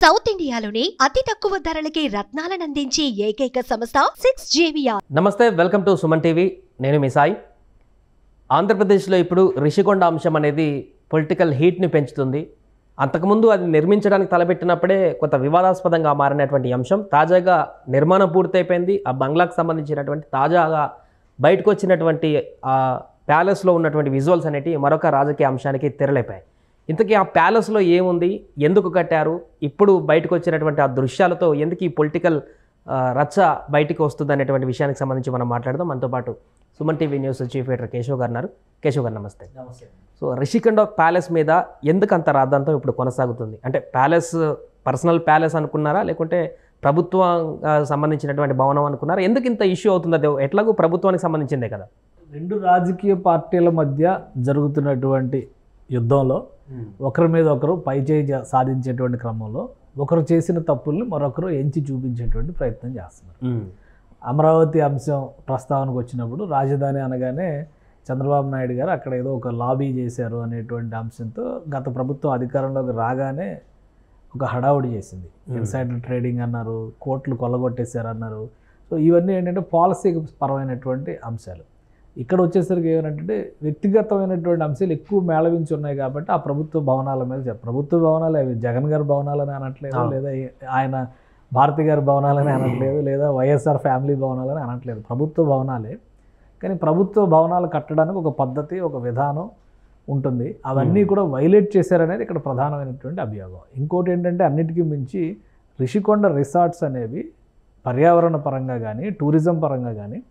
South ఇండియాలోనే అతి తక్కువ ధరలకి రత్నాలను అందించే ఏకైక సంస్థ 6JVR. నమస్తే, వెల్కమ్ టు సుమన్ టీవీ. నేను మీ సాయి. ఆంధ్రప్రదేశ్లో ఇప్పుడు రిషికొండ అంశం అనేది పొలిటికల్ హీట్ని పెంచుతుంది. అంతకుముందు అది నిర్మించడానికి తలపెట్టినప్పుడే కొంత వివాదాస్పదంగా మారినటువంటి అంశం తాజాగా నిర్మాణం పూర్తయిపోయింది. ఆ బంగ్లాకు సంబంధించినటువంటి తాజాగా బయటకు వచ్చినటువంటి ఆ ప్యాలెస్లో ఉన్నటువంటి విజువల్స్ అనేటివి మరొక రాజకీయ అంశానికి తెరలేపాయి. ఇంతకీ ఆ ప్యాలెస్లో ఏముంది, ఎందుకు కట్టారు, ఇప్పుడు బయటకు వచ్చినటువంటి ఆ దృశ్యాలతో ఎందుకు ఈ పొలిటికల్ రచ్చ బయటికి వస్తుంది అనేటువంటి విషయానికి సంబంధించి మనం మాట్లాడదాం. మనతో పాటు Suman TV news chief editor Keshav గారు ఉన్నారు. కేశవ్ గారు నమస్తే. సో రిషికొండ ప్యాలెస్ మీద ఎందుకు అంత రాద్ధాంతం ఇప్పుడు కొనసాగుతుంది? అంటే ప్యాలెస్ పర్సనల్ ప్యాలెస్ అనుకున్నారా, లేకుంటే ప్రభుత్వం సంబంధించినటువంటి భవనం అనుకున్నారా? ఎందుకు ఇంత ఇష్యూ అవుతుంది? అది ఎట్లాగూ ప్రభుత్వానికి సంబంధించిందే కదా. రెండు రాజకీయ పార్టీల మధ్య జరుగుతున్నటువంటి యుద్ధంలో ఒకరి మీద ఒకరు పైచేయి సాధించేటువంటి క్రమంలో ఒకరు చేసిన తప్పుల్ని మరొకరు ఎంచి చూపించేటువంటి ప్రయత్నం చేస్తున్నారు. అమరావతి అంశం ప్రస్తావనకు వచ్చినప్పుడు రాజధాని అనగానే చంద్రబాబు నాయుడు గారు అక్కడ ఏదో ఒక లాబీ చేశారు అనేటువంటి అంశంతో గత ప్రభుత్వం అధికారంలోకి రాగానే ఒక హడావుడి చేసింది. ఇన్సైడర్ ట్రేడింగ్ అన్నారు, కోట్లు కొల్లగొట్టేశారు అన్నారు. సో ఇవన్నీ ఏంటంటే పాలసీ పరమైనటువంటి అంశాలు. ఇక్కడ వచ్చేసరికి ఏమంటే వ్యక్తిగతమైనటువంటి అంశాలు ఎక్కువ మేళవించి ఉన్నాయి కాబట్టి ఆ ప్రభుత్వ భవనాల మీద ప్రభుత్వ భవనాలు అవి జగన్ గారి భవనాలని అనట్లేదు, లేదా ఆయన భారతి గారి భవనాలని అనట్లేదు, లేదా వైఎస్ఆర్ ఫ్యామిలీ భవనాలని అనట్లేదు, ప్రభుత్వ భవనాలే. కానీ ప్రభుత్వ భవనాలు కట్టడానికి ఒక పద్ధతి, ఒక విధానం ఉంటుంది. అవన్నీ కూడా వైలేట్ చేశారనేది ఇక్కడ ప్రధానమైనటువంటి అభియోగం. ఇంకోటి ఏంటంటే అన్నిటికీ మించి రిషికొండ రిసార్ట్స్ అనేవి పర్యావరణ పరంగా కానీ టూరిజం పరంగా కానీ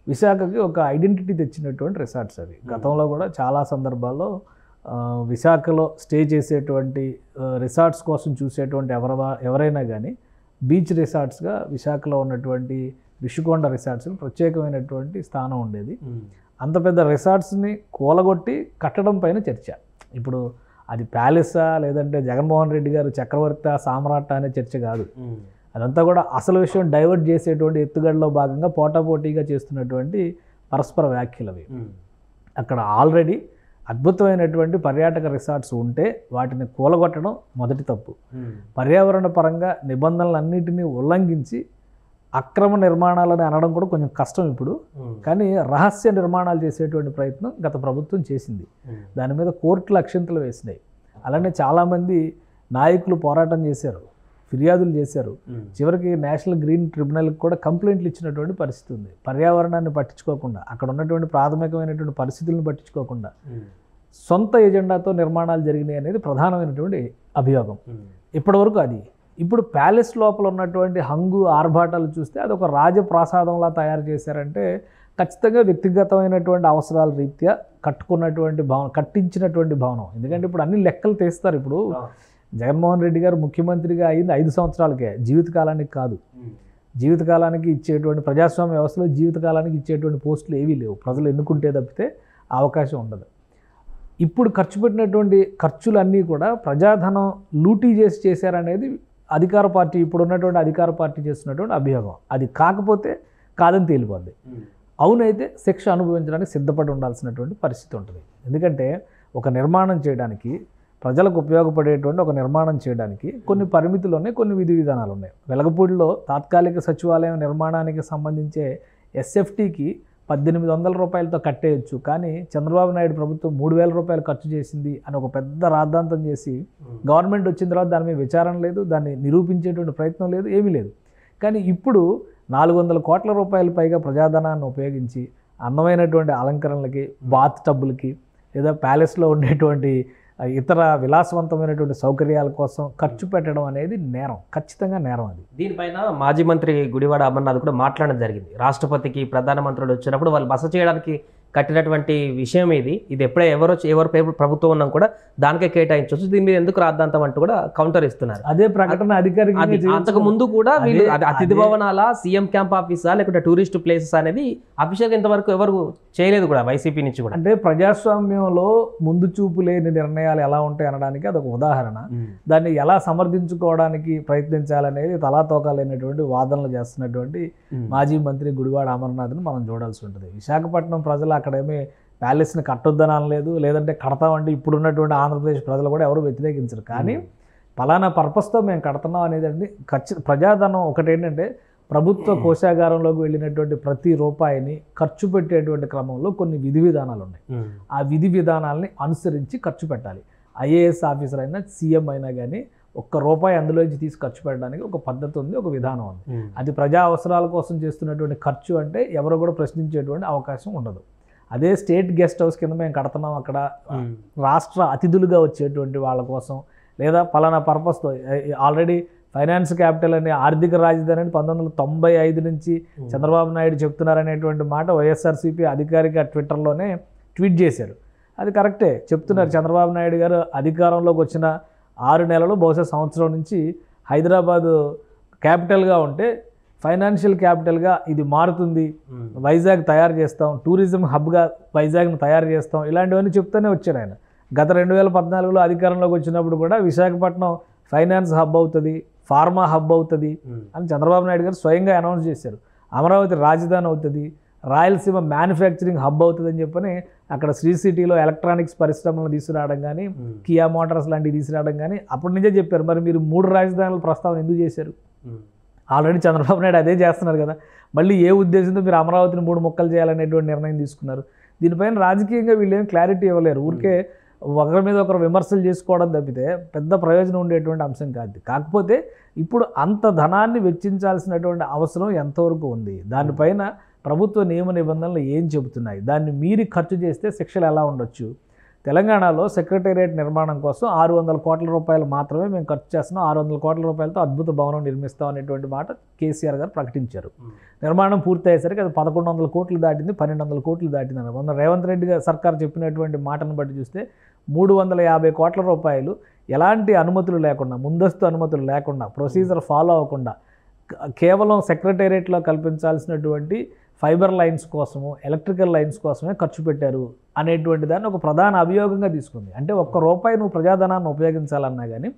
విశాఖకి ఒక ఐడెంటిటీ తెచ్చినటువంటి రిసార్ట్స్ అవి. గతంలో కూడా చాలా సందర్భాల్లో విశాఖలో స్టే చేసేటువంటి రిసార్ట్స్ కోసం చూసేటువంటి ఎవరైనా కానీ బీచ్ రిసార్ట్స్గా విశాఖలో ఉన్నటువంటి రిషికొండ రిసార్ట్స్కి ప్రత్యేకమైనటువంటి స్థానం ఉండేది. అంత పెద్ద రిసార్ట్స్ని కూలగొట్టి కట్టడం పైన చర్చ. ఇప్పుడు అది ప్యాలెసా లేదంటే జగన్మోహన్ రెడ్డి గారు చక్రవర్తి సామ్రాట్ అనే చర్చ కాదు. అదంతా కూడా అసలు విషయం డైవర్ట్ చేసేటువంటి ఎత్తుగడలో భాగంగా పోటాపోటీగా చేస్తున్నటువంటి పరస్పర వ్యాఖ్యలు అవి. అక్కడ ఆల్రెడీ అద్భుతమైనటువంటి పర్యాటక రిసార్ట్స్ ఉంటే వాటిని కూలగొట్టడం మొదటి తప్పు. పర్యావరణ పరంగా నిబంధనలన్నింటినీ ఉల్లంఘించి అక్రమ నిర్మాణాలని అనడం కూడా కొంచెం కష్టం ఇప్పుడు. కానీ రహస్య నిర్మాణాలు చేసేటువంటి ప్రయత్నం గత ప్రభుత్వం చేసింది. దాని మీద కోర్టులు అక్షింతలు వేసినాయి. అలానే చాలామంది నాయకులు పోరాటం చేశారు, ఫిర్యాదులు చేశారు. చివరికి నేషనల్ గ్రీన్ ట్రిబ్యునల్కి కూడా కంప్లైంట్లు ఇచ్చినటువంటి పరిస్థితి ఉంది. పర్యావరణాన్ని పట్టించుకోకుండా, అక్కడ ఉన్నటువంటి ప్రాథమికమైనటువంటి పరిస్థితులను పట్టించుకోకుండా సొంత ఎజెండాతో నిర్మాణాలు జరిగినాయి అనేది ప్రధానమైనటువంటి అభియోగం. ఇప్పటివరకు అది. ఇప్పుడు ప్యాలెస్ లోపల ఉన్నటువంటి హంగు ఆర్భాటాలు చూస్తే అది ఒక రాజప్రాసాదంలా తయారు చేశారంటే ఖచ్చితంగా వ్యక్తిగతమైనటువంటి అవసరాల రీత్యా కట్టుకున్నటువంటి భవనం, కట్టించినటువంటి భవనం. ఎందుకంటే ఇప్పుడు అన్ని లెక్కలు తీస్తారు. ఇప్పుడు జగన్మోహన్ రెడ్డి గారు ముఖ్యమంత్రిగా అయింది 5 సంవత్సరాలకే, జీవితకాలానికి కాదు. జీవితకాలానికి ఇచ్చేటువంటి ప్రజాస్వామ్య వ్యవస్థలో జీవితకాలానికి ఇచ్చేటువంటి పోస్టులు ఏవీ లేవు. ప్రజలు ఎన్నుకుంటే తప్పితే అవకాశం ఉండదు. ఇప్పుడు ఖర్చు పెట్టినటువంటి ఖర్చులన్నీ కూడా ప్రజాధనం లూటీ చేశారనేది అధికార పార్టీ, ఇప్పుడు ఉన్నటువంటి అధికార పార్టీ చేస్తున్నటువంటి అభియోగం. అది కాకపోతే కాదని తేలిపోద్ది. అవునైతే శిక్ష అనుభవించడానికి సిద్ధపడి ఉండాల్సినటువంటి పరిస్థితి ఉంటుంది. ఎందుకంటే ఒక నిర్మాణం చేయడానికి, ప్రజలకు ఉపయోగపడేటువంటి ఒక నిర్మాణం చేయడానికి కొన్ని పరిమితులు ఉన్నాయి, కొన్ని విధి విధానాలు ఉన్నాయి. వెలగపూడిలో తాత్కాలిక సచివాలయం నిర్మాణానికి సంబంధించే ఎస్ఎఫ్టీకి 1800 రూపాయలతో కట్టేయచ్చు. కానీ చంద్రబాబు నాయుడు ప్రభుత్వం 3000 రూపాయలు ఖర్చు చేసింది అని ఒక పెద్ద రాద్ధాంతం చేసి గవర్నమెంట్ వచ్చిన తర్వాత దాని మీద విచారణ లేదు, దాన్ని నిరూపించేటువంటి ప్రయత్నం లేదు, ఏమీ లేదు. కానీ ఇప్పుడు 400 కోట్ల రూపాయల పైగా ప్రజాధనాన్ని ఉపయోగించి అందమైనటువంటి అలంకరణలకి, బాత్ టబ్బులకి, లేదా ప్యాలెస్లో ఉండేటువంటి ఇతర విలాసవంతమైనటువంటి సౌకర్యాల కోసం ఖర్చు పెట్టడం అనేది నేరం, ఖచ్చితంగా నేరం. అది దీనిపైన మాజీ మంత్రి గుడివాడ అమర్నాథ్ కూడా మాట్లాడడం జరిగింది. రాష్ట్రపతికి ప్రధానమంత్రులు వచ్చినప్పుడు వాళ్ళు బస చేయడానికి కట్టినటువంటి విషయం ఇది ఎప్పుడే ఎవరు ప్రభుత్వం ఉన్నా కూడా దానికే కేటాయించవచ్చు, దీని మీద ఎందుకు రాద్ధాంతం అంటూ కూడా కౌంటర్ ఇస్తున్నారు. అదే ప్రకటన అధికారిక. అంతకు ముందు కూడా వీళ్ళు అతిథి భవనాల, సీఎం క్యాంప్ ఆఫీసా, లేకుంటే టూరిస్ట్ ప్లేసెస్ అనేది అఫీషియల్గా ఇంతవరకు ఎవరు చేయలేదు కూడా వైసీపీ నుంచి కూడా. అంటే ప్రజాస్వామ్యంలో ముందు చూపు లేని నిర్ణయాలు ఎలా ఉంటాయి అనడానికి అదొక ఉదాహరణ. దాన్ని ఎలా సమర్థించుకోవడానికి ప్రయత్నించాలనేది తలాతోకాలైనటువంటి వాదనలు చేస్తున్నటువంటి మాజీ మంత్రి గుడివాడ అమర్నాథ్ని మనం చూడాల్సి ఉంటుంది. విశాఖపట్నం ప్రజలు అక్కడేమీ ప్యాలెస్ని కట్టొద్దని అనలేదు, లేదంటే కడతామంటే ఇప్పుడున్నటువంటి ఆంధ్రప్రదేశ్ ప్రజలు కూడా ఎవరు వ్యతిరేకించరు. కానీ పలానా పర్పస్తో మేము కడుతున్నాం అనేది ప్రజాధనం ఒకటేంటంటే ప్రభుత్వ కోశాగారంలోకి వెళ్ళినటువంటి ప్రతి రూపాయిని ఖర్చు పెట్టేటువంటి క్రమంలో కొన్ని విధి విధానాలు ఉన్నాయి. ఆ విధి విధానాలని అనుసరించి ఖర్చు పెట్టాలి. ఐఏఎస్ ఆఫీసర్ అయినా సీఎం అయినా కానీ ఒక్క రూపాయి అందులోంచి తీసి ఖర్చు పెట్టడానికి ఒక పద్ధతి ఉంది, ఒక విధానం ఉంది. అది ప్రజా అవసరాల కోసం చేస్తున్నటువంటి ఖర్చు అంటే ఎవరు కూడా ప్రశ్నించేటువంటి అవకాశం ఉండదు. అదే స్టేట్ గెస్ట్ హౌస్ కింద మేము కడుతున్నాం, అక్కడ రాష్ట్ర అతిథులుగా వచ్చేటువంటి వాళ్ళ కోసం లేదా పలానా పర్పస్తో ఆల్రెడీ ఫైనాన్స్ క్యాపిటల్ అనే ఆర్థిక రాజధాని అని 1995 నుంచి చంద్రబాబు నాయుడు చెప్తున్నారనేటువంటి మాట వైఎస్ఆర్సీపీ అధికారిక ట్విట్టర్లోనే ట్వీట్ చేశారు. అది కరెక్టే చెప్తున్నారు. చంద్రబాబు నాయుడు గారు అధికారంలోకి వచ్చిన 6 నెలలు బహుశా సంవత్సరం నుంచి హైదరాబాదు క్యాపిటల్గా ఉంటే ఫైనాన్షియల్ క్యాపిటల్గా ఇది మారుతుంది, వైజాగ్ తయారు చేస్తాం, టూరిజం హబ్గా వైజాగ్ను తయారు చేస్తాం, ఇలాంటివన్నీ చెప్తూనే వచ్చారు ఆయన. గత 2014లో అధికారంలోకి వచ్చినప్పుడు కూడా విశాఖపట్నం ఫైనాన్స్ హబ్ అవుతుంది, ఫార్మా హబ్ అవుతుంది అని చంద్రబాబు నాయుడు గారు స్వయంగా అనౌన్స్ చేశారు. అమరావతి రాజధాని అవుతుంది, రాయలసీమ మ్యానుఫ్యాక్చరింగ్ హబ్ అవుతుంది అని చెప్పని అక్కడ శ్రీ సిటీలో ఎలక్ట్రానిక్స్ పరిశ్రమలను తీసుకురావడం కానీ, కియా మోటార్స్ లాంటివి తీసుకురావడం కానీ అప్పటి నుంచే చెప్పారు. మరి మీరు 3 రాజధానుల ప్రస్తావన ఎందుకు చేశారు? ఆల్రెడీ చంద్రబాబు నాయుడు అదే చేస్తున్నారు కదా. మళ్ళీ ఏ ఉద్దేశంతో మీరు అమరావతిని 3 ముక్కలు చేయాలనేటువంటి నిర్ణయం తీసుకున్నారు? దీనిపైన రాజకీయంగా వీళ్ళు ఏం క్లారిటీ ఇవ్వలేరు. ఊరికే ఒకరి మీద ఒకరు విమర్శలు చేసుకోవడం తప్పితే పెద్ద ప్రయోజనం ఉండేటువంటి అంశం కాదు. కాకపోతే ఇప్పుడు అంత ధనాన్ని వెచ్చించాల్సినటువంటి అవసరం ఎంతవరకు ఉంది, దానిపైన ప్రభుత్వ నియమ నిబంధనలు ఏం చెబుతున్నాయి, దాన్ని మీరి ఖర్చు చేస్తే శిక్షలు ఎలా ఉండొచ్చు? తెలంగాణలో సెక్రటేరియట్ నిర్మాణం కోసం 600 కోట్ల రూపాయలు మాత్రమే మేము ఖర్చు చేస్తున్నాం, 600 కోట్ల రూపాయలతో అద్భుత భవనం నిర్మిస్తాం అనేటువంటి మాట కేసీఆర్ గారు ప్రకటించారు. నిర్మాణం పూర్తయ్యేసరికి అది 1100 కోట్లు దాటింది, 1200 కోట్లు దాటింది అన్న మొన్న రేవంత్ రెడ్డి గారు సర్కార్ చెప్పినటువంటి మాటను బట్టి చూస్తే 350 కోట్ల రూపాయలు ఎలాంటి అనుమతులు లేకుండా, ముందస్తు అనుమతులు లేకుండా, ప్రొసీజర్ ఫాలో అవ్వకుండా కేవలం సెక్రటేరియట్లో కల్పించాల్సినటువంటి ఫైబర్ లైన్స్ కోసము, ఎలక్ట్రికల్ లైన్స్ కోసమే ఖర్చు పెట్టారు అనేటువంటి దాన్ని ఒక ప్రధాన అభియోగంగా తీసుకుంది. అంటే ₹1 నువ్వు ప్రజాధనాన్ని ఉపయోగించాలన్నా కానీ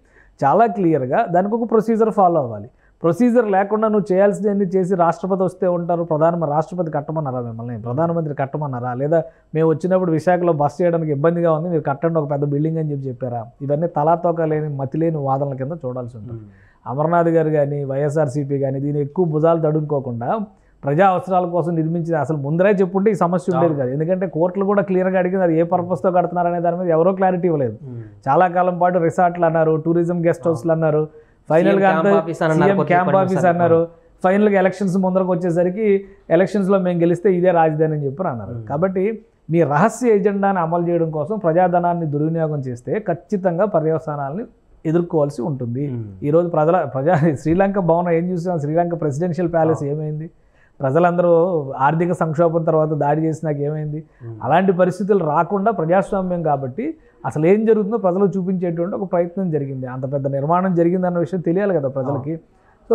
చాలా క్లియర్గా దానికి ఒక ప్రొసీజర్ ఫాలో అవ్వాలి. ప్రొసీజర్ లేకుండా నువ్వు చేయాల్సింది చేసి రాష్ట్రపతి వస్తే ఉంటారు, రాష్ట్రపతి కట్టమన్నారా మిమ్మల్ని? ప్రధానమంత్రి కట్టమన్నారా? లేదా మేము వచ్చినప్పుడు విశాఖలో బస్ చేయడానికి ఇబ్బందిగా ఉంది, మీరు కట్టండి ఒక పెద్ద బిల్డింగ్ అని చెప్పారా? ఇవన్నీ తలాతోక లేని మతిలేని వాదనల కింద చూడాల్సి ఉంటుంది. అమర్నాథ్ గారు కానీ వైఎస్ఆర్సీపీ కానీ దీన్ని ఎక్కువ భుజాలు తడుముకోకుండా ప్రజా అవసరాల కోసం నిర్మించింది. అసలు ముందరే చెప్పుంటే ఈ సమస్య ఉండేది కాదు. ఎందుకంటే కోర్టులు కూడా క్లియర్గా అడిగింది అది ఏ పర్పస్తో కడుతున్నారనే దాని మీద ఎవరో క్లారిటీ ఇవ్వలేదు. చాలా కాలం పాటు రిసార్ట్లు అన్నారు, టూరిజం గెస్ట్ హౌస్లు అన్నారు, ఫైనల్గా సీఎం క్యాంప్ ఆఫీస్ అన్నారు. ఫైనల్గా ఎలక్షన్స్ ముందరకు వచ్చేసరికి ఎలక్షన్స్లో మేము గెలిస్తే ఇదే రాజధాని అని చెప్పి అన్నారు. కాబట్టి మీ రహస్య ఎజెండాని అమలు చేయడం కోసం ప్రజాధనాన్ని దుర్వినియోగం చేస్తే ఖచ్చితంగా పర్యవసానాలని ఎదుర్కోవాల్సి ఉంటుంది. ఈరోజు శ్రీలంక భవనం ఏం చూసాం, శ్రీలంక ప్రెసిడెన్షియల్ ప్యాలెస్ ఏమైంది? ప్రజలందరూ ఆర్థిక సంక్షోభం తర్వాత దాడి చేసినాక ఏమైంది? అలాంటి పరిస్థితులు రాకుండా ప్రజాస్వామ్యం కాబట్టి అసలు ఏం జరుగుతుందో ప్రజలు చూపించేటువంటి ఒక ప్రయత్నం జరిగింది. అంత పెద్ద నిర్మాణం జరిగిందన్న విషయం తెలియాలి కదా ప్రజలకి. సో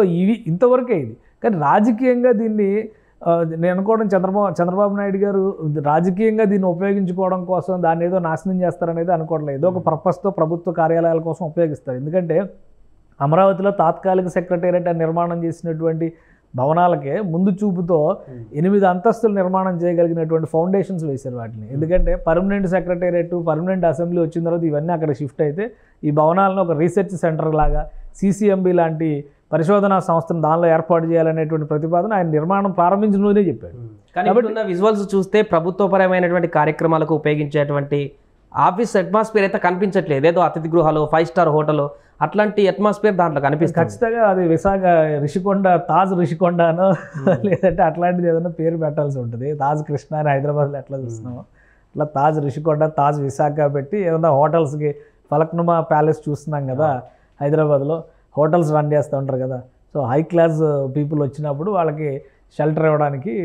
ఇంతవరకే ఇది. కానీ రాజకీయంగా దీన్ని నేను అనుకోవడం చంద్రబాబు నాయుడు గారు రాజకీయంగా దీన్ని ఉపయోగించుకోవడం కోసం దాన్ని ఏదో నాశనం చేస్తారనేది అనుకోవట్లేదు. ఏదో ఒక పర్పస్తో ప్రభుత్వ కార్యాలయాల కోసం ఉపయోగిస్తారు. ఎందుకంటే అమరావతిలో తాత్కాలిక సెక్రటేరియట్ నిర్మాణం చేసినటువంటి భవనాలకే ముందు చూపుతో 8 అంతస్తులు నిర్మాణం చేయగలిగినటువంటి ఫౌండేషన్స్ వేశారు వాటిని. ఎందుకంటే పర్మనెంట్ సెక్రటేరియట్, పర్మనెంట్ అసెంబ్లీ వచ్చిన తర్వాత ఇవన్నీ అక్కడ షిఫ్ట్ అయితే ఈ భవనాలను ఒక రీసెర్చ్ సెంటర్ లాగా CCMB లాంటి పరిశోధనా సంస్థను దానిలో ఏర్పాటు చేయాలనేటువంటి ప్రతిపాదన ఆయన నిర్మాణం ప్రారంభించడంలోనే చెప్పాడు. కాబట్టి విజువల్స్ చూస్తే ప్రభుత్వపరమైనటువంటి కార్యక్రమాలకు ఉపయోగించేటువంటి ఆఫీస్ అట్మాస్ఫియర్ అయితే కనిపించట్లేదు. ఏదో అతిథి గృహాలు, 5 స్టార్ హోటల్ అట్లాంటి అట్మాస్ఫియర్ దాంట్లో కనిపిస్తుంది. ఖచ్చితంగా అది విశాఖ రిషికొండ, తాజ్ రిషికొండనో లేదంటే అట్లాంటిది ఏదైనా పేరు పెట్టాల్సి ఉంటుంది. తాజ్ కృష్ణ అని హైదరాబాద్లో ఎట్లా చూస్తున్నామో అట్లా తాజ్ రిషికొండ, తాజ్ విశాఖ పెట్టి ఏదైనా హోటల్స్కి ఫలక్నుమా ప్యాలెస్ చూస్తున్నాం కదా హైదరాబాద్లో, హోటల్స్ రన్ చేస్తూ ఉంటారు కదా. సో హై క్లాస్ పీపుల్ వచ్చినప్పుడు వాళ్ళకి షెల్టర్ ఇవ్వడానికి,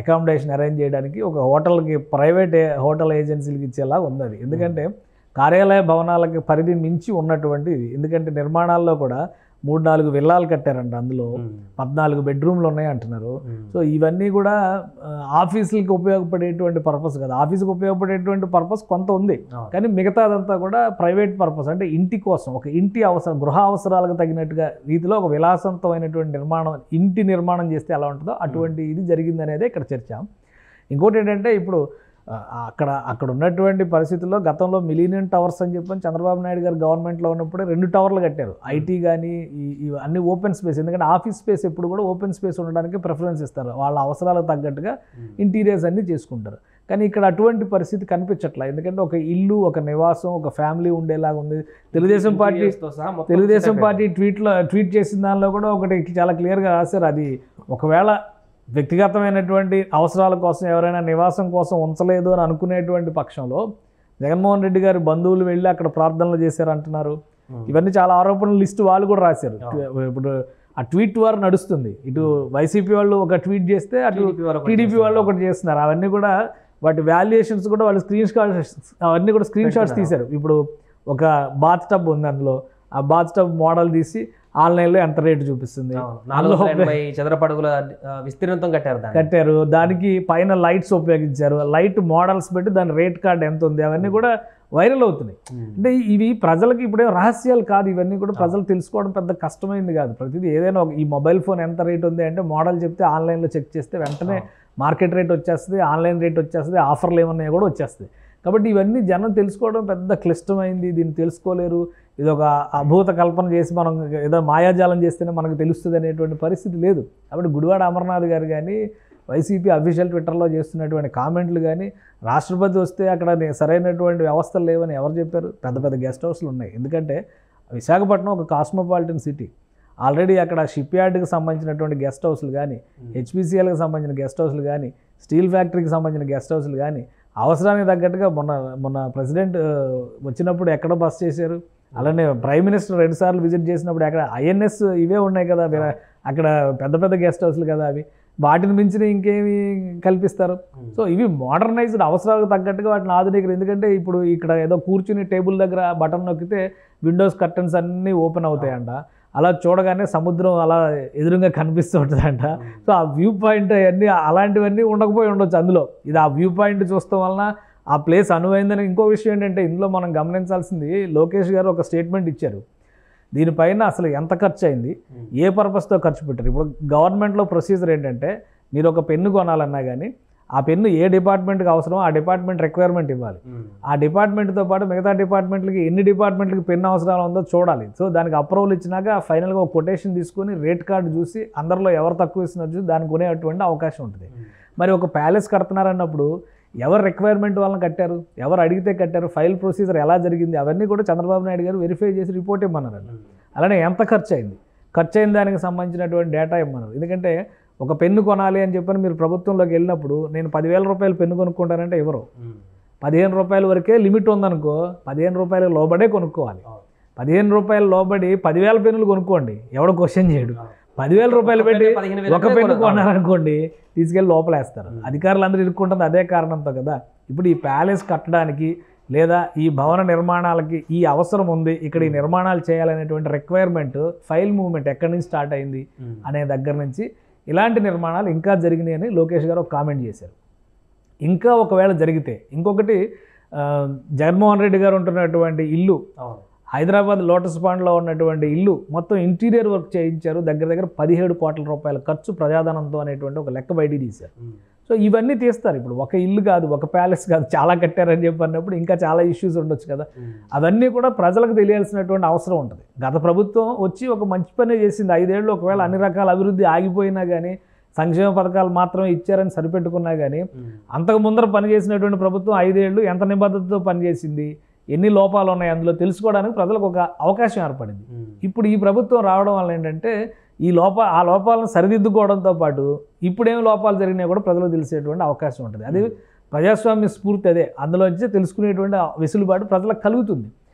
అకామిడేషన్ అరేంజ్ చేయడానికి ఒక హోటల్కి ప్రైవేట్ హోటల్ ఏజెన్సీలకు ఇచ్చేలా ఉంది అది. ఎందుకంటే కార్యాలయ భవనాలకి పరిధి మించి ఉన్నటువంటి ఇది. ఎందుకంటే నిర్మాణాల్లో కూడా 3-4 విల్లాలు కట్టారంట, అందులో 14 బెడ్రూమ్లు ఉన్నాయి అంటున్నారు. సో ఇవన్నీ కూడా ఆఫీసులకి ఉపయోగపడేటువంటి పర్పస్ కదా. ఆఫీస్కి ఉపయోగపడేటువంటి పర్పస్ కొంత ఉంది, కానీ మిగతాదంతా కూడా ప్రైవేట్ పర్పస్. అంటే ఇంటి కోసం, ఒక ఇంటి అవసరం, గృహ అవసరాలకు తగినట్టుగా రీతిలో ఒక విలాసవంతమైనటువంటి నిర్మాణం, ఇంటి నిర్మాణం చేస్తే ఎలా ఉంటుందో అటువంటి ఇది జరిగిందనేదే ఇక్కడ చర్చ. ఇంకోటి ఏంటంటే ఇప్పుడు అక్కడ ఉన్నటువంటి పరిస్థితుల్లో గతంలో మిలీనియం టవర్స్ అని చెప్పని చంద్రబాబు నాయుడు గారు గవర్నమెంట్లో ఉన్నప్పుడే 2 టవర్లు కట్టారు. ఐటీ కానీ అన్ని ఓపెన్ స్పేస్, ఎందుకంటే ఆఫీస్ స్పేస్ ఎప్పుడు కూడా ఓపెన్ స్పేస్ ఉండడానికి ప్రిఫరెన్స్ ఇస్తారు, వాళ్ళ అవసరాలకు తగ్గట్టుగా ఇంటీరియర్స్ అన్నీ చేసుకుంటారు. కానీ ఇక్కడ అటువంటి పరిస్థితి కనిపించట్లా, ఎందుకంటే ఒక ఇల్లు, ఒక నివాసం, ఒక ఫ్యామిలీ ఉండేలాగా ఉంది. తెలుగుదేశం పార్టీ ట్వీట్ చేసిన దానిలో కూడా ఒకటి చాలా క్లియర్గా రాశారు, అది ఒకవేళ వ్యక్తిగతమైనటువంటి అవసరాల కోసం ఎవరైనా నివాసం కోసం ఉంచలేదు అని అనుకునేటువంటి పక్షంలో జగన్మోహన్ రెడ్డి గారి బంధువులు వెళ్ళి అక్కడ ప్రార్థనలు చేశారు అంటున్నారు. ఇవన్నీ చాలా ఆరోపణల లిస్టు వాళ్ళు కూడా రాశారు. ఇప్పుడు ఆ ట్వీట్ వారు నడుస్తుంది, ఇటు వైసీపీ వాళ్ళు ఒక ట్వీట్ చేస్తే అటు టీడీపీ వాళ్ళు ఒకటి చేస్తున్నారు. అవన్నీ కూడా వాటి వాల్యుయేషన్స్ కూడా వాళ్ళు అవన్నీ కూడా స్క్రీన్ షాట్స్ తీశారు. ఇప్పుడు ఒక బాత్ టబ్ ఉంది, అందులో ఆ బాత్ టబ్ మోడల్ తీసి ఆన్లైన్లో ఎంత రేటు చూపిస్తుంది, చదరపడుగుల విస్తీర్ణంతో కట్టారు, దానికి పైన లైట్స్ ఉపయోగించారు, లైట్ మోడల్స్ పెట్టి దాని రేట్ కార్డ్ ఎంత ఉంది, అవన్నీ కూడా వైరల్ అవుతున్నాయి. అంటే ఇవి ప్రజలకి ఇప్పుడే రహస్యాలు కాదు, ఇవన్నీ కూడా ప్రజలు తెలుసుకోవడం పెద్ద కష్టమైంది కాదు. ప్రతిదీ ఏదైనా ఈ మొబైల్ ఫోన్ ఎంత రేట్ ఉంది అంటే మోడల్ చెప్తే ఆన్లైన్లో చెక్ చేస్తే వెంటనే మార్కెట్ రేట్ వచ్చేస్తుంది, ఆన్లైన్ రేట్ వచ్చేస్తుంది, ఆఫర్లు ఏమన్నాయో కూడా వచ్చేస్తుంది. కాబట్టి ఇవన్నీ జనం తెలుసుకోవడం పెద్ద క్లిష్టమైంది, దీన్ని తెలుసుకోలేరు. ఇది ఒక అభూత కల్పన చేసి మనం ఏదో మాయాజాలం చేస్తేనే మనకు తెలుస్తుంది అనేటువంటి పరిస్థితి లేదు. కాబట్టి గుడివాడ అమర్నాథ్ గారు కానీ వైసీపీ అఫీషియల్ ట్విట్టర్లో చేస్తున్నటువంటి కామెంట్లు కానీ, రాష్ట్రపతి వస్తే అక్కడ సరైనటువంటి వ్యవస్థలు లేవని ఎవరు చెప్పారు? పెద్ద పెద్ద గెస్ట్ హౌస్లు ఉన్నాయి. ఎందుకంటే విశాఖపట్నం ఒక కాస్మోపాలిటన్ సిటీ, ఆల్రెడీ అక్కడ షిప్ యార్డ్కి సంబంధించినటువంటి గెస్ట్ హౌస్లు కానీ, హెచ్పిసిఎల్కి సంబంధించిన గెస్ట్ హౌస్లు కానీ, స్టీల్ ఫ్యాక్టరీకి సంబంధించిన గెస్ట్ హౌస్లు కానీ అవసరానికి తగ్గట్టుగా మొన్న ప్రెసిడెంట్ వచ్చినప్పుడు ఎక్కడ బస్ చేశారు, అలానే ప్రైమ్ మినిస్టర్ 2 సార్లు విజిట్ చేసినప్పుడు అక్కడ ఐఎన్ఎస్ ఇవే ఉన్నాయి కదా, అక్కడ పెద్ద పెద్ద గెస్ట్ హౌస్లు కదా అవి, వాటిని మించిన ఇంకేమి కల్పిస్తారు? సో ఇవి మోడర్నైజ్డ్, అవసరాలకు తగ్గట్టుగా వాటిని ఆధునికరు. ఎందుకంటే ఇప్పుడు ఇక్కడ ఏదో కూర్చుని టేబుల్ దగ్గర బటన్ నొక్కితే విండోస్ కర్టన్స్ అన్నీ ఓపెన్ అవుతాయంట, అలా చూడగానే సముద్రం అలా ఎదురుగా కనిపిస్తూ ఉంటుందంట. సో ఆ వ్యూ పాయింట్ అవన్నీ అలాంటివన్నీ ఉండకపోయి ఉండొచ్చు అందులో. ఇది ఆ వ్యూ పాయింట్ చూడటం వలన ఆ ప్లేస్ అనువైందని. ఇంకో విషయం ఏంటంటే ఇందులో మనం గమనించాల్సింది, లోకేష్ గారు ఒక స్టేట్మెంట్ ఇచ్చారు, దీనిపైన అసలు ఎంత ఖర్చు అయింది, ఏ పర్పస్తో ఖర్చు పెట్టారు. ఇప్పుడు గవర్నమెంట్లో ప్రొసీజర్ ఏంటంటే మీరు ఒక పెన్ను కొనాలన్నా కానీ ఆ పెన్ను ఏ డిపార్ట్మెంట్కి అవసరమో ఆ డిపార్ట్మెంట్ రిక్వైర్మెంట్ ఇవ్వాలి. ఆ డిపార్ట్మెంట్తో పాటు మిగతా డిపార్ట్మెంట్లకి ఎన్ని డిపార్ట్మెంట్లకి పెన్ను అవసరాలు ఉందో చూడాలి. సో దానికి అప్రూవల్ ఇచ్చినాక ఫైనల్గా ఒక కొటేషన్ తీసుకొని రేట్ కార్డు చూసి అందరిలో ఎవరు తక్కువ ఇస్తున్నారు చూసి దాన్ని కొనేటువంటి అవకాశం ఉంటుంది. మరి ఒక ప్యాలెస్ కడుతున్నారన్నప్పుడు ఎవరు రిక్వైర్మెంట్ వాళ్ళని కట్టారు, ఎవరు అడిగితే కట్టారు, ఫైల్ ప్రొసీజర్ ఎలా జరిగింది, అవన్నీ కూడా చంద్రబాబు నాయుడు గారు వెరిఫై చేసి రిపోర్ట్ ఇమ్మన్నారు. అలానే ఎంత ఖర్చు అయింది, ఖర్చు అయిన దానికి సంబంధించినటువంటి డేటా ఇమ్మన్నారు. ఎందుకంటే ఒక పెన్ను కొనాలి అని చెప్పని మీరు ప్రభుత్వంలోకి వెళ్ళినప్పుడు నేను 10,000 రూపాయలు పెన్ను కొనుక్కుంటానంటే ఎవరు, 15 రూపాయల వరకే లిమిట్ ఉందనుకో 15 రూపాయలు లోబడే కొనుక్కోవాలి. 15 రూపాయలు లోబడి 10,000 పెన్నులు కొనుక్కోండి, ఎవడో క్వశ్చన్ చేయడు. 10,000 రూపాయలు పెట్టి ఒక పెన్ను కొనాలనుకోండి తీసుకెళ్ళి లోపలేస్తారు. అధికారులు అందరూ ఇరుక్కుంటుంది అదే కారణంతో కదా. ఇప్పుడు ఈ ప్యాలెస్ కట్టడానికి లేదా ఈ భవన నిర్మాణాలకి ఈ అవసరం ఉంది, ఇక్కడ ఈ నిర్మాణాలు చేయాలనేటువంటి రిక్వైర్మెంట్, ఫైల్ మూవ్మెంట్ ఎక్కడి నుంచి స్టార్ట్ అయింది అనే దగ్గర నుంచి ఇలాంటి నిర్మాణాలు ఇంకా జరిగినాయి అని లోకేష్ గారు ఒక కామెంట్ చేశారు. ఇంకా ఒకవేళ జరిగితే ఇంకొకటి, జగన్మోహన్ రెడ్డి గారు ఉంటున్నటువంటి ఇల్లు హైదరాబాద్ లోటస్ పాండ్లో ఉన్నటువంటి ఇల్లు మొత్తం ఇంటీరియర్ వర్క్ చేయించారు, దగ్గర దగ్గర 17 కోట్ల రూపాయల ఖర్చు ప్రజాధనంతో అనేటువంటి ఒక లెక్క బయటికి తీశారు. సో ఇవన్నీ తీస్తారు. ఇప్పుడు ఒక ఇల్లు కాదు, ఒక ప్యాలెస్ కాదు, చాలా కట్టారని చెప్పి అన్నప్పుడు ఇంకా చాలా ఇష్యూస్ ఉండొచ్చు కదా. అవన్నీ కూడా ప్రజలకు తెలియాల్సినటువంటి అవసరం ఉంటుంది. గత ప్రభుత్వం వచ్చి ఒక మంచి పనే చేసింది 5 ఏళ్ళు. ఒకవేళ అన్ని రకాల అభివృద్ధి ఆగిపోయినా కానీ, సంక్షేమ పథకాలు మాత్రమే ఇచ్చారని సరిపెట్టుకున్నా కానీ, అంతకు ముందర పనిచేసినటువంటి ప్రభుత్వం 5 ఏళ్ళు ఎంత నిబద్ధతతో పనిచేసింది, ఎన్ని లోపాలు ఉన్నాయి అందులో తెలుసుకోవడానికి ప్రజలకు ఒక అవకాశం ఏర్పడింది. ఇప్పుడు ఈ ప్రభుత్వం రావడం వల్ల ఏంటంటే ఆ లోపాలను సరిదిద్దుకోవడంతో పాటు ఇప్పుడేమి లోపాలు జరిగినా కూడా ప్రజలకు తెలిసేటువంటి అవకాశం ఉంటుంది. అది ప్రజాస్వామ్య స్ఫూర్తి, అదే అందులోంచి తెలుసుకునేటువంటి వెసులుబాటు ప్రజలకు కలుగుతుంది.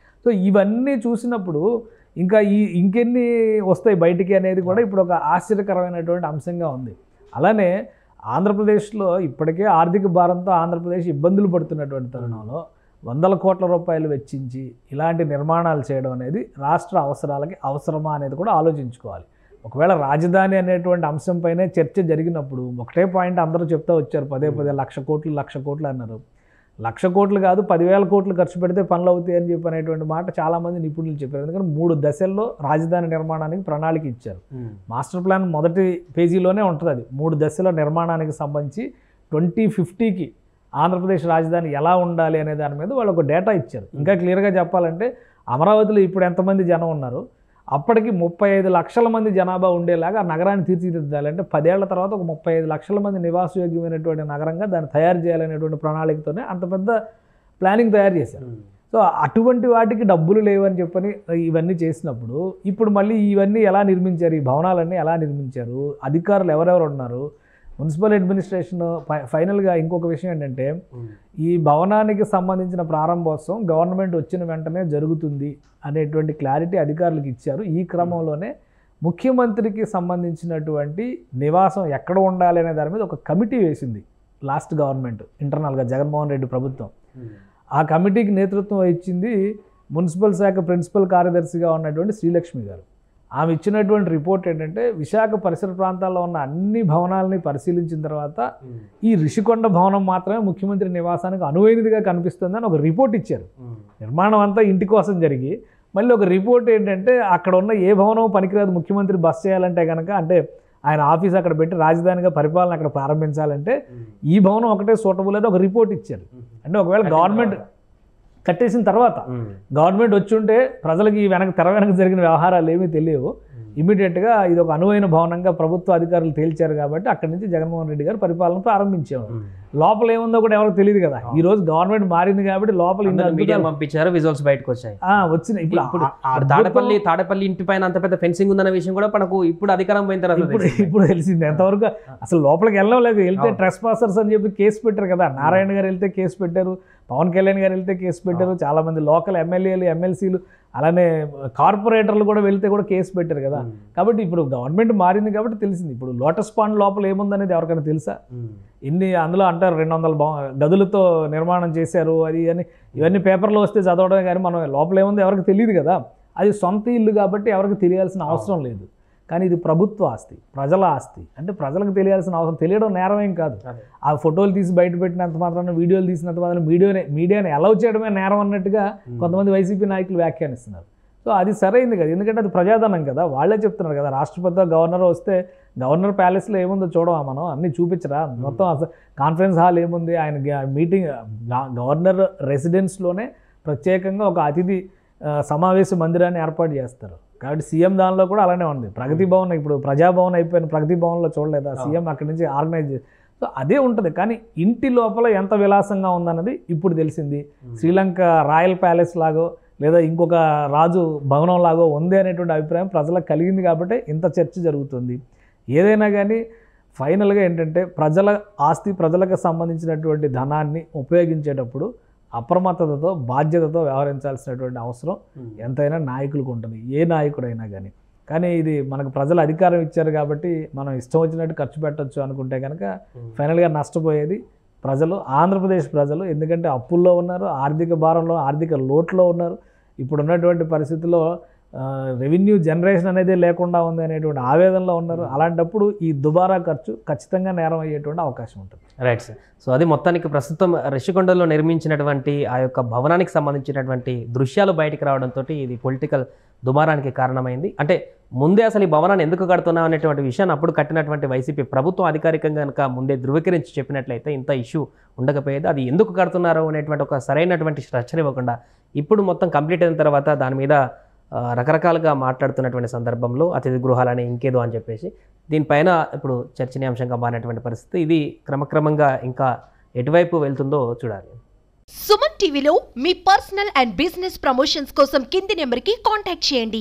సో ఇవన్నీ చూసినప్పుడు ఇంకెన్ని వస్తాయి బయటికి అనేది కూడా ఇప్పుడు ఒక ఆశ్చర్యకరమైనటువంటి అంశంగా ఉంది. అలానే ఆంధ్రప్రదేశ్లో ఇప్పటికే ఆర్థిక భారంతో ఆంధ్రప్రదేశ్ ఇబ్బందులు పడుతున్నటువంటి తరుణంలో 100 కోట్ల రూపాయలు వెచ్చించి ఇలాంటి నిర్మాణాలు చేయడం అనేది రాష్ట్ర అవసరాలకి అవసరమా అనేది కూడా ఆలోచించుకోవాలి. ఒకవేళ రాజధాని అనేటువంటి అంశంపైనే చర్చ జరిగినప్పుడు ఒకటే పాయింట్ అందరూ చెప్తూ వచ్చారు, పదే 1,00,00,000 కోట్లు అన్నారు. 1,00,000 కోట్లు కాదు, 10,000 కోట్లు ఖర్చు పెడితే పనులు అవుతాయి అని చెప్పి అనేటువంటి మాట చాలామంది నిపుణులు చెప్పారు. ఎందుకంటే 3 దశల్లో రాజధాని నిర్మాణానికి ప్రణాళిక ఇచ్చారు. మాస్టర్ ప్లాన్ మొదటి పేజీలోనే ఉంటుంది. అది 3 దశల నిర్మాణానికి సంబంధించి 2050కి ఆంధ్రప్రదేశ్ రాజధాని ఎలా ఉండాలి అనే దాని మీద వాళ్ళు ఒక డేటా ఇచ్చారు. ఇంకా క్లియర్గా చెప్పాలంటే అమరావతిలో ఇప్పుడు ఎంతమంది జనం ఉన్నారు, అప్పటికి 35 లక్షల మంది జనాభా ఉండేలాగా ఆ నగరాన్ని తీర్చిదిద్దాలి. అంటే 10 ఏళ్ల తర్వాత ఒక 35 లక్షల మంది నివాసయోగ్యమైనటువంటి నగరంగా దాన్ని తయారు చేయాలనేటువంటి ప్రణాళికతోనే అంత పెద్ద ప్లానింగ్ తయారు చేశారు. సో అటువంటి వాటికి డబ్బులు లేవని చెప్పని ఇవన్నీ చేసినప్పుడు ఇప్పుడు మళ్ళీ ఇవన్నీ ఎలా నిర్మించారు, ఈ భవనాలన్నీ ఎలా నిర్మించారు, అధికారులు ఎవరెవరు ఉన్నారు, మున్సిపల్ అడ్మినిస్ట్రేషన్. ఫైనల్గా ఇంకొక విషయం ఏంటంటే ఈ భవనానికి సంబంధించిన ప్రారంభోత్సవం గవర్నమెంట్ వచ్చిన వెంటనే జరుగుతుంది అనేటువంటి క్లారిటీ అధికారులకు ఇచ్చారు. ఈ క్రమంలోనే ముఖ్యమంత్రికి సంబంధించినటువంటి నివాసం ఎక్కడ ఉండాలి అనే దాని మీద ఒక కమిటీ వేసింది లాస్ట్ గవర్నమెంట్ ఇంటర్నల్గా జగన్మోహన్ రెడ్డి ప్రభుత్వం. ఆ కమిటీకి నేతృత్వం వహించింది మున్సిపల్ శాఖ ప్రిన్సిపల్ కార్యదర్శిగా ఉన్నటువంటి శ్రీలక్ష్మి గారు. ఆమె ఇచ్చినటువంటి రిపోర్ట్ ఏంటంటే విశాఖ పరిసర ప్రాంతాల్లో ఉన్న అన్ని భవనాలని పరిశీలించిన తర్వాత ఈ రిషికొండ భవనం మాత్రమే ముఖ్యమంత్రి నివాసానికి అనువైనదిగా కనిపిస్తుందని ఒక రిపోర్ట్ ఇచ్చారు. నిర్మాణం అంతా ఇంటి కోసం జరిగి మళ్ళీ ఒక రిపోర్ట్ ఏంటంటే అక్కడ ఉన్న ఏ భవనం పనికిరాదు ముఖ్యమంత్రి బస్ చేయాలంటే కనుక, అంటే ఆయన ఆఫీస్ అక్కడ పెట్టి రాజధానిగా పరిపాలన అక్కడ ప్రారంభించాలంటే ఈ భవనం ఒకటే సూటబుల్ అని ఒక రిపోర్ట్ ఇచ్చారు. అంటే ఒకవేళ గవర్నమెంట్ కట్టేసిన తర్వాత గవర్నమెంట్ వచ్చి ఉంటే ప్రజలకి తెర వెనక జరిగిన వ్యవహారాలు ఏమీ తెలియవు. ఇమీడియట్గా ఇది ఒక అనువైన భవనంగా ప్రభుత్వ అధికారులు తేల్చారు కాబట్టి అక్కడి నుంచి జగన్మోహన్ రెడ్డి గారు పరిపాలన ప్రారంభించేవారు. లోపల ఏముందో కూడా ఎవరికి తెలియదు కదా. ఈ రోజు గవర్నమెంట్ మారింది కాబట్టి లోపల పంపించారు, విజువల్స్ బయటకు వచ్చాయి. వచ్చినాయి. ఇప్పుడు తాడేపల్లి ఇంటి పైన అంత పెద్ద ఫెన్సింగ్ ఉందన్న విషయం కూడా మనకు ఇప్పుడు అధికారం పోయిన తర్వాత ఇప్పుడు తెలిసింది. ఎంతవరకు అసలు లోపలికి వెళ్ళలేదు. వెళ్తే ట్రెస్ పాసర్స్ అని చెప్పి కేసు పెట్టారు కదా. నారాయణ గారు వెళ్తే కేసు పెట్టారు, పవన్ కళ్యాణ్ గారు వెళ్తే కేసు పెట్టారు, చాలామంది లోకల్ ఎమ్మెల్యేలు ఎమ్మెల్సీలు అలానే కార్పొరేటర్లు కూడా వెళ్తే కూడా కేసు పెట్టారు కదా. కాబట్టి ఇప్పుడు గవర్నమెంట్ మారింది కాబట్టి తెలిసింది. ఇప్పుడు లోటస్ పాండ్ లోపల ఏముందనేది ఎవరికైనా తెలుసా? అందులో అంటారు 200 గదులతో నిర్మాణం చేశారు అది అని, ఇవన్నీ పేపర్లో వస్తే చదవడమే కానీ మనం లోపల ఏముందో ఎవరికి తెలియదు కదా. అది సొంత ఇల్లు కాబట్టి ఎవరికి తెలియాల్సిన అవసరం లేదు. కానీ ఇది ప్రభుత్వ ఆస్తి, ప్రజల ఆస్తి. అంటే ప్రజలకు తెలియాల్సిన అవసరం, తెలియడం నేరమేం కాదు. ఆ ఫోటోలు తీసి బయట పెట్టినంత మాత్రాన, వీడియోలు తీసినంత మాత్రం మీడియాని అలౌ చేయడమే నేరం అన్నట్టుగా కొంతమంది వైసీపీ నాయకులు వ్యాఖ్యానిస్తున్నారు. సో అది సరైంది కదా, ఎందుకంటే అది ప్రజాధనం కదా. వాళ్ళే చెప్తున్నారు కదా, రాష్ట్రపతి గవర్నర్ వస్తే గవర్నర్ ప్యాలెస్లో ఏముందో చూడవా మనం, అన్నీ చూపించరా, మొత్తం అసలు కాన్ఫరెన్స్ హాల్ ఏముంది, ఆయన మీటింగ్ గవర్నర్ రెసిడెన్స్లోనే ప్రత్యేకంగా ఒక అతిథి సమావేశ మందిరాన్ని ఏర్పాటు చేస్తారు. కాబట్టి సీఎం దానిలో కూడా అలానే ఉంది. ప్రగతి భవన్ ఇప్పుడు ప్రజాభవన్ అయిపోయిన ప్రగతి భవన్లో చూడలేదా, సీఎం అక్కడి నుంచి ఆర్గనైజ్. సో అదే ఉంటుంది. కానీ ఇంటి లోపల ఎంత విలాసంగా ఉందన్నది ఇప్పుడు తెలిసింది. శ్రీలంక రాయల్ ప్యాలెస్ లాగో లేదా ఇంకొక రాజు భవనం లాగో ఉంది అనేటువంటి అభిప్రాయం ప్రజలకు కలిగింది కాబట్టి ఇంత చర్చ జరుగుతుంది. ఏదైనా కానీ ఫైనల్గా ఏంటంటే ప్రజల ఆస్తి, ప్రజలకు సంబంధించినటువంటి ధనాన్ని ఉపయోగించేటప్పుడు అప్రమత్తతతో బాధ్యతతో వ్యవహరించాల్సినటువంటి అవసరం ఎంతైనా నాయకులకు ఉంటుంది, ఏ నాయకుడైనా కానీ. కానీ ఇది మనకు ప్రజలు అధికారం ఇచ్చారు కాబట్టి మనం ఇష్టం వచ్చినట్టు ఖర్చు పెట్టచ్చు అనుకుంటే కనుక ఫైనల్గా నష్టపోయేది ప్రజలు, ఆంధ్రప్రదేశ్ ప్రజలు. ఎందుకంటే అప్పుల్లో ఉన్నారు, ఆర్థిక భారంలో, ఆర్థిక లోట్లో ఉన్నారు. ఇప్పుడు ఉన్నటువంటి పరిస్థితుల్లో రెవెన్యూ జనరేషన్ అనేది లేకుండా ఉంది అనేటువంటి ఆవేదనలో ఉన్నారు. అలాంటప్పుడు ఈ దుబారా ఖర్చు ఖచ్చితంగా నేరం అయ్యేటువంటి అవకాశం ఉంటుంది. Right sir. సో అది మొత్తానికి ప్రస్తుతం రిషికొండలో నిర్మించినటువంటి ఆ యొక్క భవనానికి సంబంధించినటువంటి దృశ్యాలు బయటికి రావడంతో ఇది పొలిటికల్ దుమారానికి కారణమైంది. అంటే ముందే అసలు ఈ భవనాన్ని ఎందుకు కడుతున్నాం అనేటువంటి విషయాన్ని అప్పుడు కట్టినటువంటి వైసీపీ ప్రభుత్వం అధికారికంగా కనుక ముందే ధృవీకరించి చెప్పినట్లయితే ఇంత ఇష్యూ ఉండకపోయేది. అది ఎందుకు కడుతున్నారు అనేటువంటి ఒక సరైనటువంటి స్ట్రక్చర్ ఇవ్వకుండా ఇప్పుడు మొత్తం కంప్లీట్ అయిన తర్వాత దాని మీద రకరకాలుగా మాట్లాడుతున్నటువంటి సందర్భంలో అతిథి గృహాలని ఇంకేదో అని చెప్పేసి దీనిపైన ఇప్పుడు చర్చనీయాంశంగా మారినటువంటి పరిస్థితి. ఇది క్రమక్రమంగా ఇంకా ఎటువైపు వెళ్తుందో చూడాలి. సుమన్ టీవీలో మీ పర్సనల్ అండ్ బిజినెస్ ప్రమోషన్స్ కోసం కింది నెంబర్కి కాంటాక్ట్ చేయండి.